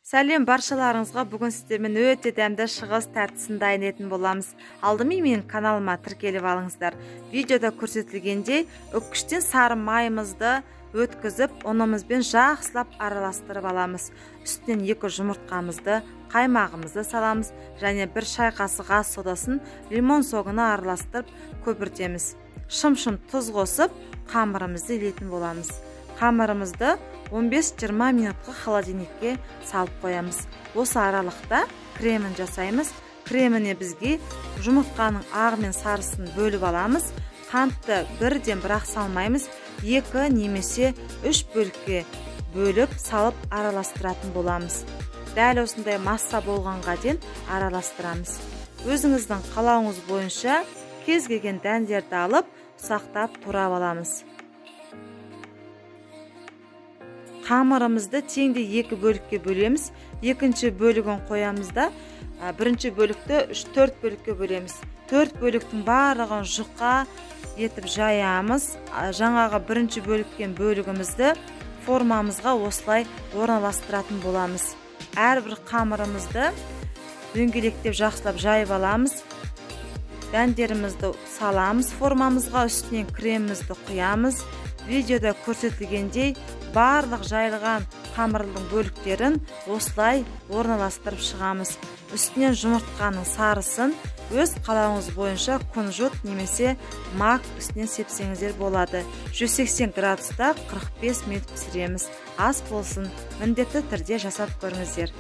Сәлем баршаларыңызға, бүгін сіздермен өте дәмді шығыс тәттісін дайын етін боламыз. Алдымен менің каналыма тіркеліп алыңыздар. Видеода көрсетілгендей үккіштен сары майымызды өткізіп, ұнымызбен жақсылап араластырып аламыз. Үстінен 2 жұмыртқамызды, қаймағымызды саламыз және 1 шай қасық ас содасын лимон согына араластырып көпіртеміз. Шым-шым тұз қосып, қамырымызды илейтін боламыз. Қамырымызды 15-20 минутқа холодильникке салып қоямыз. Осы аралықта кремін жасаймыз. Креміне бізге жұмыртқаның ағы мен сарысын бөліп аламыз. Қантты бірден бірақ салмаймыз. 2 немесе 3 бөлікке бөліп салып араластыратын боламыз. Дәл осындай масса болғанға дейін араластырамыз. Өзіңіздің қалауыңыз бойынша кез келген дәндерді алып, сақтап турап аламыз. Қамырымызды теңде 2 бөлікке бөлеміз. Екінші бөлігін қоямызда, бірінші бөлікті 3-4 бөлікке бөлеміз. 4 бөліктің барлығын жұқа етіп жаямыз. Жаңағы бірінші бөліккен бөлігімізді формамызға осылай орналастыратын боламыз. Әрбір қамырымызды дөңгелектеп жақсылап жайып аламыз. Дәндерімізді саламыз формамызға, үстінен кремімізді құямыз. Видеода көрсетілгендей барлық жайылған қамырдың бөліктерін осылай орналастырып шығамыз. Үстінен жұмыртқаның сарысын өз қалауыңыз бойынша кунжут немесе мак үстінен сепсеңіздер болады. 180 градуста 45 минут пісіреміз. Ас болсын, міндетті түрде жасап көріңіздер.